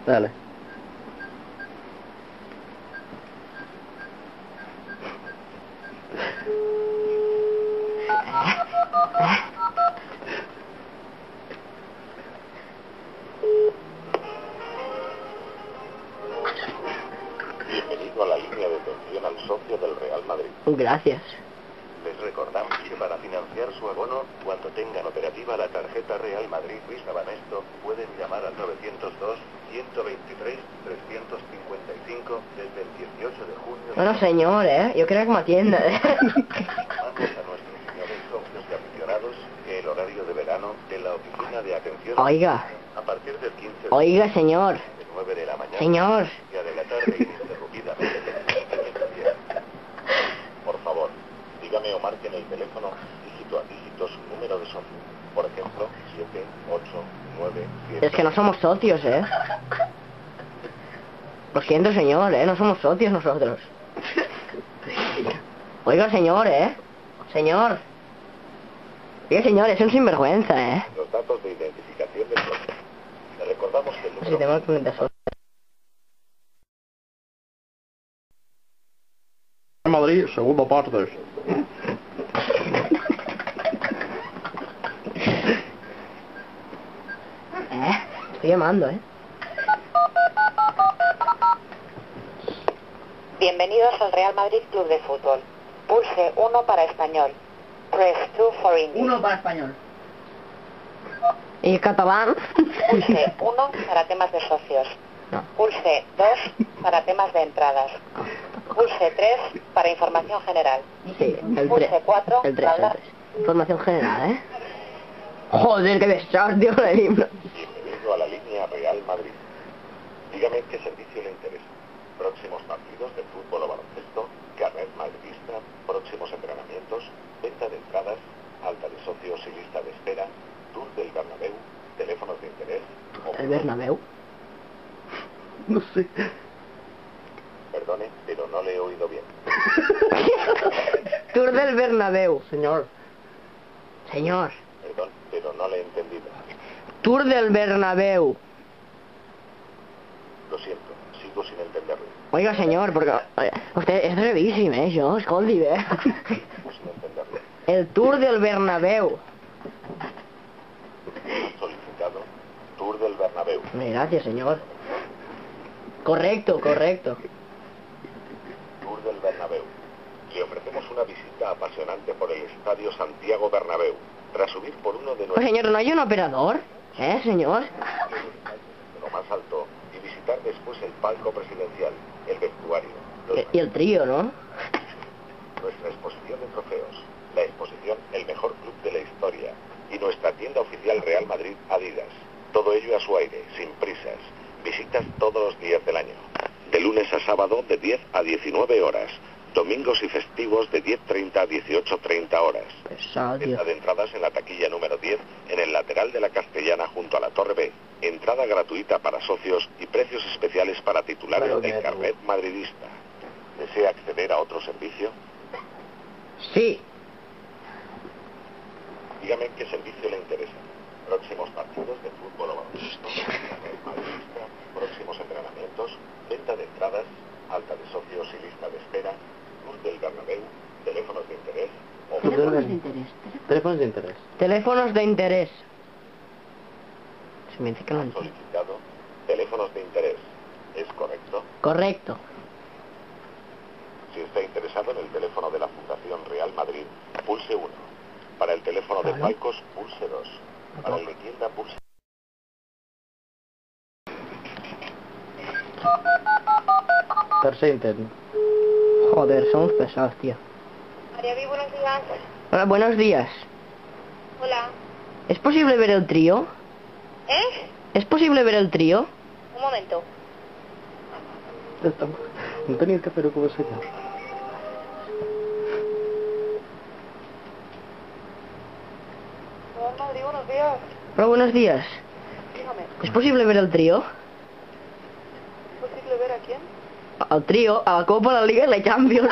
Dale. Bienvenido a la línea de atención al socio del Real Madrid. Gracias. Les recordamos que para financiar su abono, cuando tengan operativa la tarjeta Real Madrid Visa Banesto, pueden llamar al 902-123-355 desde el 18 de junio. Bueno, señor, yo creo que me atienda, Informamos a nuestros señores socios y aficionados que el horario de verano de la oficina de atención Oiga. a partir del 15 de Oiga, señor. de 9 de la mañana Señor. y de la tarde ininterrumpidamente desde el mediodía. Por favor, dígame o marque en el teléfono dígito a dígito su número de socio. Por ejemplo, 7, 8, 9, 7... Es que no somos socios, Lo siento, señor, no somos socios nosotros. Oiga, señor, Señor. Oiga, señor, es un sinvergüenza, Los datos de identificación del socio. Le recordamos que el número... Si tengo que meter socio. Madrid, segunda parte. Estoy llamando, Bienvenidos al Real Madrid Club de Fútbol. Pulse 1 para español. Press 2 for English. para español. ¿Y catalán? Pulse 1 para temas de socios. No. Pulse 2 para temas de entradas. Pulse 3 para información general. Sí, el Pulse 3. 4 El 3, para el hablar. 3. Información general, Joder, qué desastre con el himno. Bienvenido a la línea Real Madrid. Dígame qué servicio le interesa. Próximos partidos de fútbol o baloncesto, carnet madridista, próximos entrenamientos, venta de entradas, alta de socios y lista de espera, tour del Bernabéu, teléfonos de interés... ¿El Bernabéu? No sé. Perdone, pero no le he oído bien. Tour del Bernabéu, señor. Señor. Perdón, pero no le he entendido. Tour del Bernabéu. Lo siento, sigo sin entenderlo. Oiga, señor, porque usted es brevísimo, yo, escolti, Sigo sin entenderlo. El Tour del Bernabéu. Solicitado, tour del Bernabéu. Gracias, señor. Correcto. Tour del Bernabéu. Le ofrecemos una visita apasionante por el Estadio Santiago Bernabéu. Tras subir por uno de Pues, señor, ¿no hay un operador? Señor? lo más alto y visitar después el palco presidencial, el vestuario, Y el trío, ¿no? nuestra exposición de trofeos, la exposición El Mejor Club de la Historia y nuestra tienda oficial Real Madrid Adidas. Todo ello a su aire, sin prisas. Visitas todos los días del año. De lunes a sábado de 10 a 19 horas. Domingos y festivos de 10:30 a 18:30 horas. Pesado, tío. Venta de entradas en la taquilla número 10, en el lateral de la Castellana junto a la Torre B. Entrada gratuita para socios y precios especiales para titulares Claro, del carnet madridista. ¿Desea acceder a otro servicio? Sí. Dígame qué servicio le interesa. Próximos partidos de fútbol o baloncesto, carnet madridista, próximos entrenamientos, venta de entradas, alta de socios y lista de espera, tour del Bernabéu, teléfonos de interés o... Teléfonos de interés. Teléfonos de interés. Se me dice que no entiendo. solicitado teléfonos de interés. ¿Es correcto? Correcto. Si está interesado en el teléfono de la Fundación Real Madrid, pulse 1. Para el teléfono de Claro. Falcos, pulse 2. Para el de tienda, pulse... Tercer intento. Joder, somos pesados, tío. María Vi, buenos días. Hola, buenos días. Hola. ¿Es posible ver el trío? ¿Es posible ver el trío? Un momento. No tenía que hacer como señor. Real Madrid, buenos días. Hola, buenos días. Dígame, ¿Es posible ver el trío? ¿es posible ver a quién? Al trío, a la Copa, la Liga y la Champions.